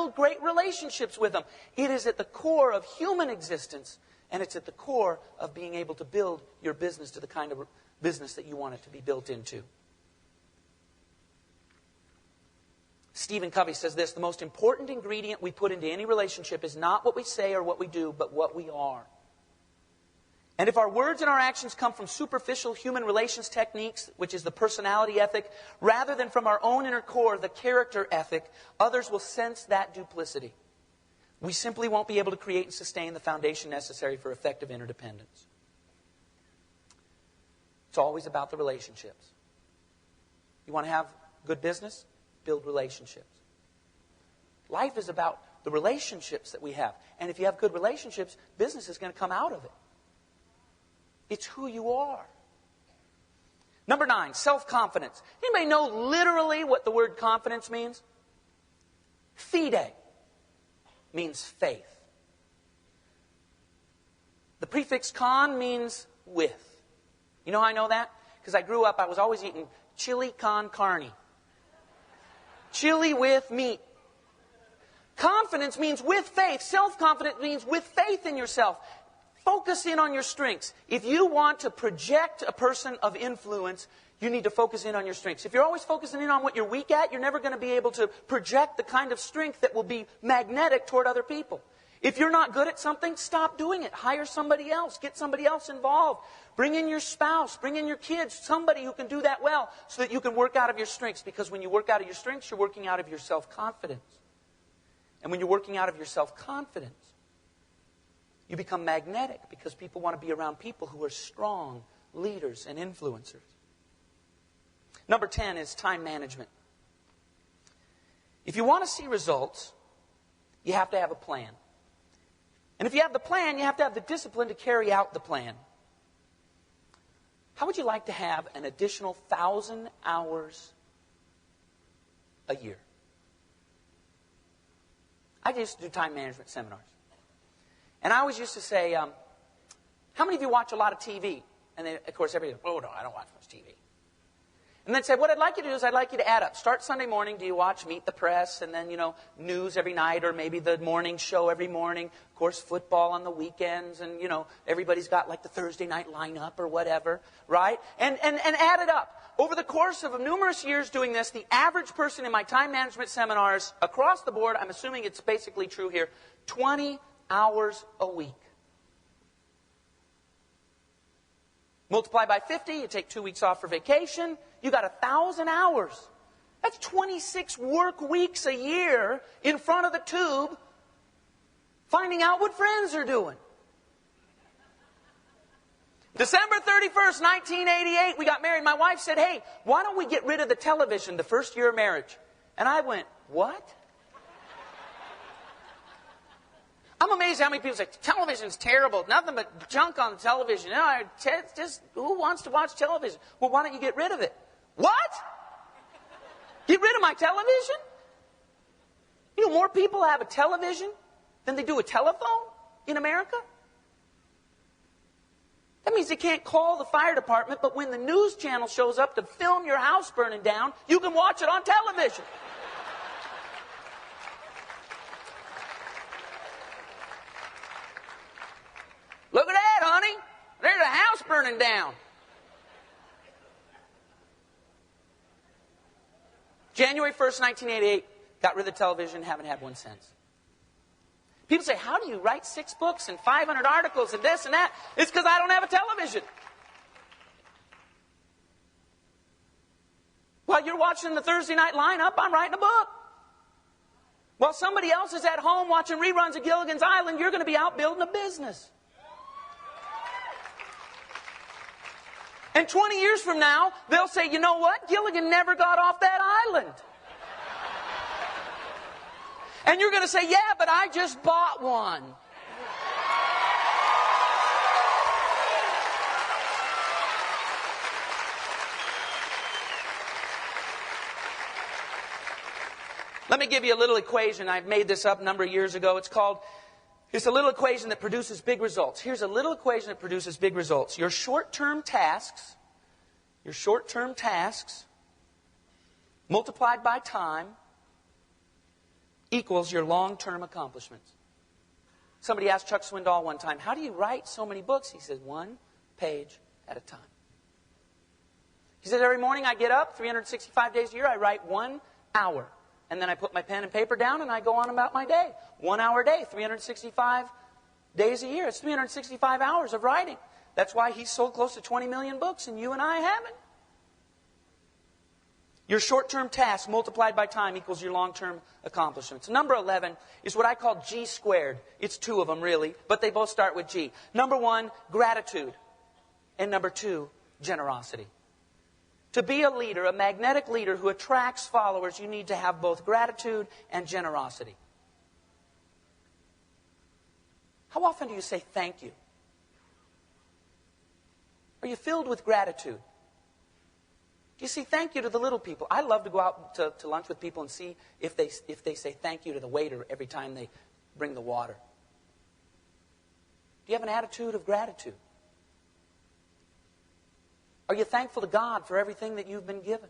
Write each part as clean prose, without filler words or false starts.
build great relationships with them. It is at the core of human existence, and it's at the core of being able to build your business to the kind of business that you want it to be built into. Stephen Covey says this: the most important ingredient we put into any relationship is not what we say or what we do, but what we are. And if our words and our actions come from superficial human relations techniques, which is the personality ethic, rather than from our own inner core, the character ethic, others will sense that duplicity. We simply won't be able to create and sustain the foundation necessary for effective interdependence. It's always about the relationships. You want to have good business? Build relationships. Life is about the relationships that we have. And if you have good relationships, business is going to come out of it. It's who you are. Number 9, self-confidence. Anybody know literally what the word confidence means? Fide means faith. The prefix con means with. You know how I know that? Because I grew up, I was always eating chili con carne. Chili with meat. Confidence means with faith. Self-confidence means with faith in yourself. Focus in on your strengths. If you want to project a person of influence, you need to focus in on your strengths. If you're always focusing in on what you're weak at, you're never going to be able to project the kind of strength that will be magnetic toward other people. If you're not good at something, stop doing it. Hire somebody else. Get somebody else involved. Bring in your spouse. Bring in your kids. Somebody who can do that well so that you can work out of your strengths. Because when you work out of your strengths, you're working out of your self-confidence. And when you're working out of your self-confidence, you become magnetic because people want to be around people who are strong leaders and influencers. Number 10 is time management. If you want to see results, you have to have a plan. And if you have the plan, you have to have the discipline to carry out the plan. How would you like to have an additional 1,000 hours a year? I used to do time management seminars. And I always used to say, how many of you watch a lot of TV? And then, of course, everybody goes, oh, no, I don't watch much TV. And then say, what I'd like you to do is I'd like you to add up. Start Sunday morning. Do you watch Meet the Press? And then, news every night, or maybe the morning show every morning. Of course, football on the weekends. And, everybody's got like the Thursday night lineup or whatever, right? And add it up. Over the course of numerous years doing this, the average person in my time management seminars across the board, I'm assuming it's basically true here, 20 hours a week. Multiply by 50, you take 2 weeks off for vacation, you got 1,000 hours. That's 26 work weeks a year in front of the tube, finding out what friends are doing. December 31st, 1988, we got married. My wife said, hey, why don't we get rid of the television the first year of marriage? And I went, what? I'm amazed how many people say, television's terrible. Nothing but junk on the television. Just who wants to watch television? Well, why don't you get rid of it? What? Get rid of my television? More people have a television than they do a telephone in America? That means they can't call the fire department, but when the news channel shows up to film your house burning down, you can watch it on television. Look at that, honey. There's a house burning down. January 1st, 1988, got rid of the television, haven't had one since. People say, how do you write 6 books and 500 articles and this and that? It's because I don't have a television. While you're watching the Thursday night lineup, I'm writing a book. While somebody else is at home watching reruns of Gilligan's Island, you're going to be out building a business. And 20 years from now, they'll say, you know what? Gilligan never got off that island. And you're going to say, yeah, but I just bought one. Let me give you a little equation. I made this up a number of years ago. It's a little equation that produces big results. Here's a little equation that produces big results. Your short-term tasks multiplied by time equals your long-term accomplishments. Somebody asked Chuck Swindoll one time, how do you write so many books? He says, one page at a time. He says, every morning I get up, 365 days a year, I write 1 hour. And then I put my pen and paper down and I go on about my day. 1 hour a day, 365 days a year. It's 365 hours of writing. That's why he's sold close to 20 million books and you and I haven't. Your short-term task multiplied by time equals your long-term accomplishments. Number 11 is what I call G squared. It's 2 of them, really, but they both start with G. Number 1, gratitude. And number 2, generosity. To be a leader, a magnetic leader who attracts followers, you need to have both gratitude and generosity. How often do you say thank you? Are you filled with gratitude? Do you say thank you to the little people? I love to go out to lunch with people and see if they say thank you to the waiter every time they bring the water. Do you have an attitude of gratitude? Are you thankful to God for everything that you've been given?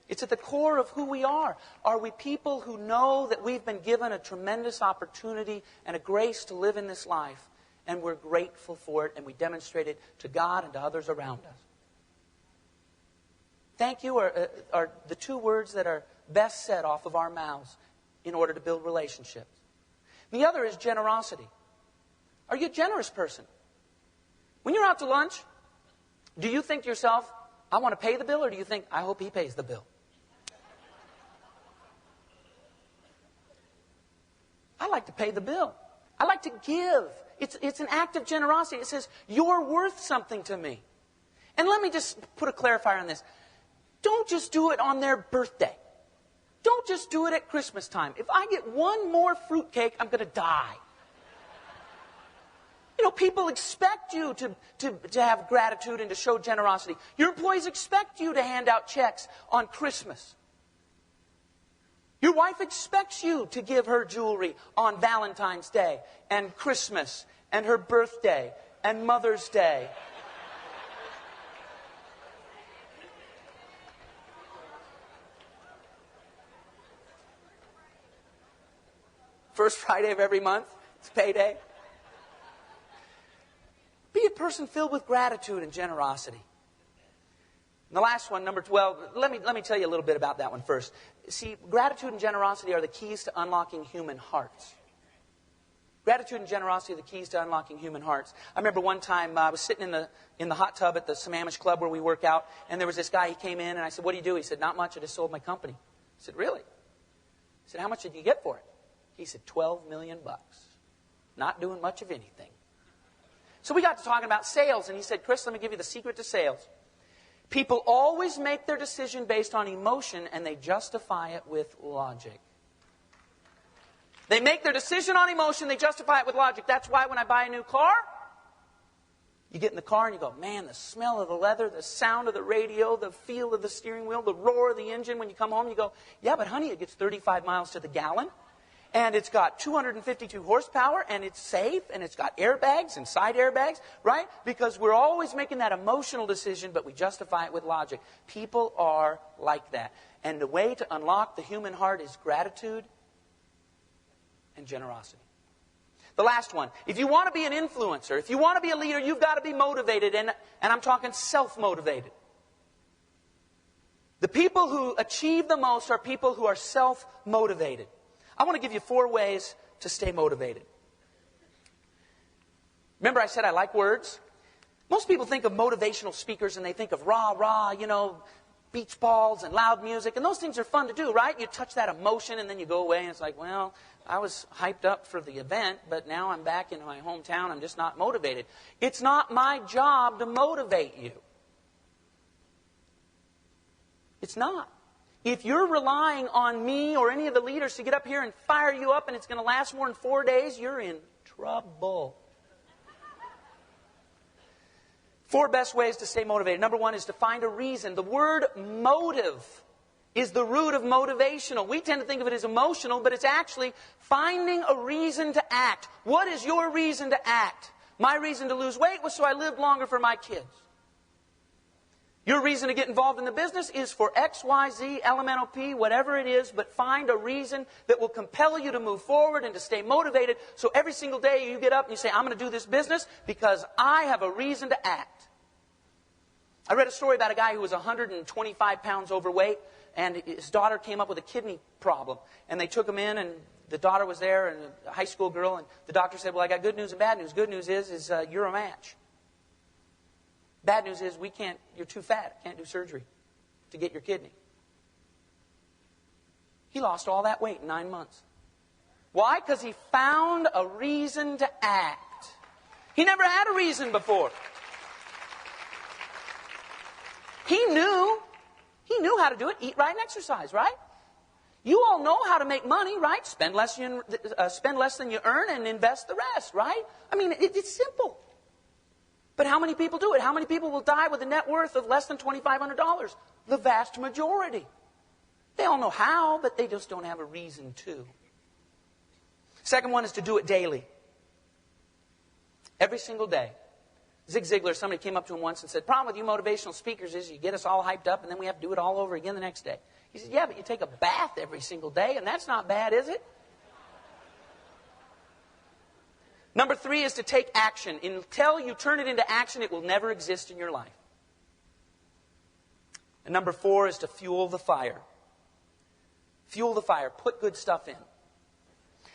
It's at the core of who we are. Are we people who know that we've been given a tremendous opportunity and a grace to live in this life, and we're grateful for it, and we demonstrate it to God and to others around us? Thank you are the 2 words that are best said off of our mouths in order to build relationships. The other is generosity. Are you a generous person? When you're out to lunch, do you think to yourself, I want to pay the bill, or do you think, I hope he pays the bill? I like to pay the bill. I like to give. It's an act of generosity. It says, you're worth something to me. And let me just put a clarifier on this. Don't just do it on their birthday. Don't just do it at Christmas time. If I get one more fruitcake, I'm going to die. You know, people expect you to have gratitude and to show generosity. Your employees expect you to hand out checks on Christmas. Your wife expects you to give her jewelry on Valentine's Day and Christmas and her birthday and Mother's Day. First Friday of every month, it's payday. Be a person filled with gratitude and generosity. And the last one, number 12, let me tell you a little bit about that one first. See, gratitude and generosity are the keys to unlocking human hearts. Gratitude and generosity are the keys to unlocking human hearts. I remember one time I was sitting in the hot tub at the Sammamish Club where we work out, and there was this guy, he came in, and I said, what do you do? He said, not much, I just sold my company. I said, really? I said, how much did you get for it? He said, $12 million. Not doing much of anything. So we got to talking about sales, and he said, Chris, let me give you the secret to sales. People always make their decision based on emotion, and they justify it with logic. They make their decision on emotion, they justify it with logic. That's why when I buy a new car, you get in the car and you go, man, the smell of the leather, the sound of the radio, the feel of the steering wheel, the roar of the engine. When you come home, you go, yeah, but honey, it gets 35 miles to the gallon. And it's got 252 horsepower, and it's safe, and it's got airbags and side airbags, right? Because we're always making that emotional decision, but we justify it with logic. People are like that. And the way to unlock the human heart is gratitude and generosity. The last one, if you want to be an influencer, if you want to be a leader, you've got to be motivated, and I'm talking self-motivated. The people who achieve the most are people who are self-motivated. I want to give you 4 ways to stay motivated. Remember I said I like words? Most people think of motivational speakers and they think of rah, beach balls and loud music. And those things are fun to do, right? You touch that emotion and then you go away and it's like, well, I was hyped up for the event, but now I'm back in my hometown. I'm just not motivated. It's not my job to motivate you. It's not. If you're relying on me or any of the leaders to get up here and fire you up and it's going to last more than 4 days, you're in trouble. 4 best ways to stay motivated. Number 1 is to find a reason. The word motive is the root of motivational. We tend to think of it as emotional, but it's actually finding a reason to act. What is your reason to act? My reason to lose weight was so I lived longer for my kids. Your reason to get involved in the business is for X, Y, Z, elemental P, whatever it is, but find a reason that will compel you to move forward and to stay motivated. So every single day you get up and you say, I'm going to do this business because I have a reason to act. I read a story about a guy who was 125 pounds overweight, and his daughter came up with a kidney problem. And they took him in, and the daughter was there, and a high school girl, and the doctor said, well, I got good news and bad news. Good news is you're a match. Bad news is you're too fat, can't do surgery to get your kidney. He lost all that weight in 9 months. Why? Because he found a reason to act. He never had a reason before. He knew how to do it, eat right and exercise, right? You all know how to make money, right? Spend less than you earn and invest the rest, right? I mean, it's simple. But how many people do it? How many people will die with a net worth of less than $2,500? The vast majority. They all know how, but they just don't have a reason to. Second one is to do it daily. Every single day. Zig Ziglar, somebody came up to him once and said, problem with you motivational speakers is you get us all hyped up and then we have to do it all over again the next day. He said, yeah, but you take a bath every single day and that's not bad, is it? Number 3 is to take action. Until you turn it into action, it will never exist in your life. And number 4 is to fuel the fire. Fuel the fire. Put good stuff in.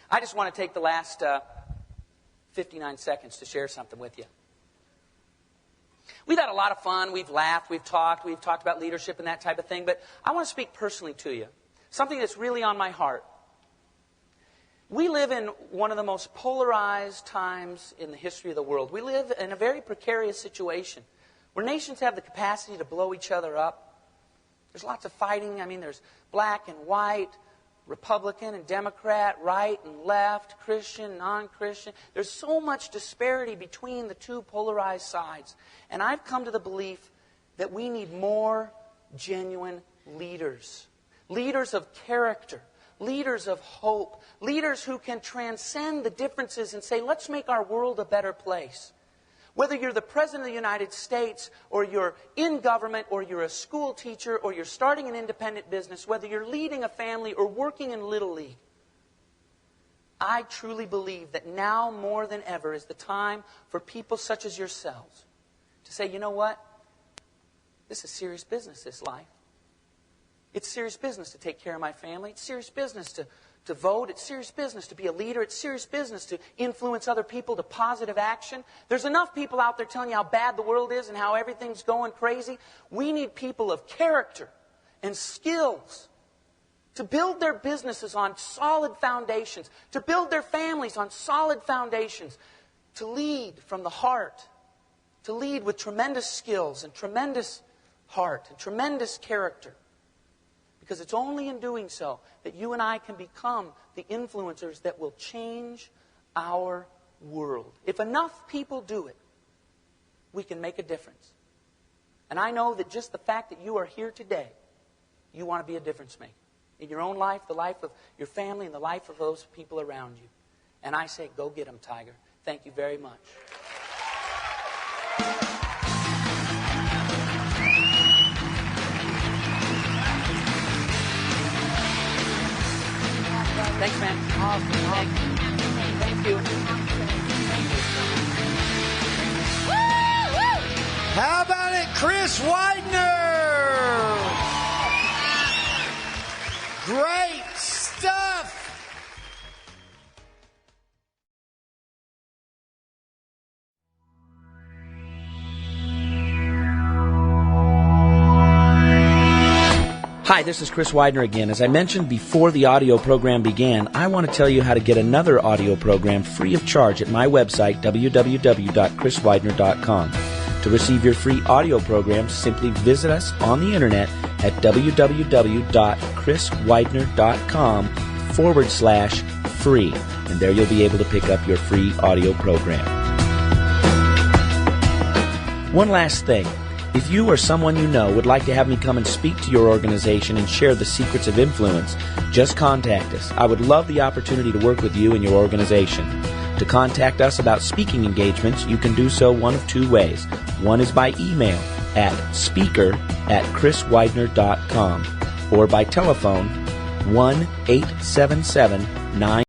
I just want to take the last 59 seconds to share something with you. We've had a lot of fun. We've laughed. We've talked about leadership and that type of thing. But I want to speak personally to you. Something that's really on my heart. We live in one of the most polarized times in the history of the world. We live in a very precarious situation where nations have the capacity to blow each other up. There's lots of fighting. I mean, there's black and white, Republican and Democrat, right and left, Christian, non-Christian. There's so much disparity between the two polarized sides. And I've come to the belief that we need more genuine leaders. Leaders of character. Leaders of hope. Leaders who can transcend the differences and say, let's make our world a better place. Whether you're the President of the United States, or you're in government, or you're a school teacher, or you're starting an independent business, whether you're leading a family or working in Little League, I truly believe that now more than ever is the time for people such as yourselves to say, you know what? This is serious business, this life. It's serious business to take care of my family. It's serious business to vote. It's serious business to be a leader. It's serious business to influence other people to positive action. There's enough people out there telling you how bad the world is and how everything's going crazy. We need people of character and skills to build their businesses on solid foundations, to build their families on solid foundations, to lead from the heart, to lead with tremendous skills and tremendous heart and tremendous character. Because it's only in doing so that you and I can become the influencers that will change our world. If enough people do it, we can make a difference. And I know that just the fact that you are here today, you want to be a difference maker. In your own life, the life of your family, and the life of those people around you. And I say, go get them, Tiger. Thank you very much. Thanks, man. Awesome. Thank you. How about it, Chris Widener? Great stuff. Hi, this is Chris Widener again. As I mentioned before the audio program began, I want to tell you how to get another audio program free of charge at my website, www.chriswidener.com. To receive your free audio programs, simply visit us on the internet at www.chriswidener.com/free. And there you'll be able to pick up your free audio program. One last thing. If you or someone you know would like to have me come and speak to your organization and share the secrets of influence, just contact us. I would love the opportunity to work with you and your organization. To contact us about speaking engagements, you can do so one of two ways. One is by email. at speaker@chriswidener.com or by telephone 1-877-9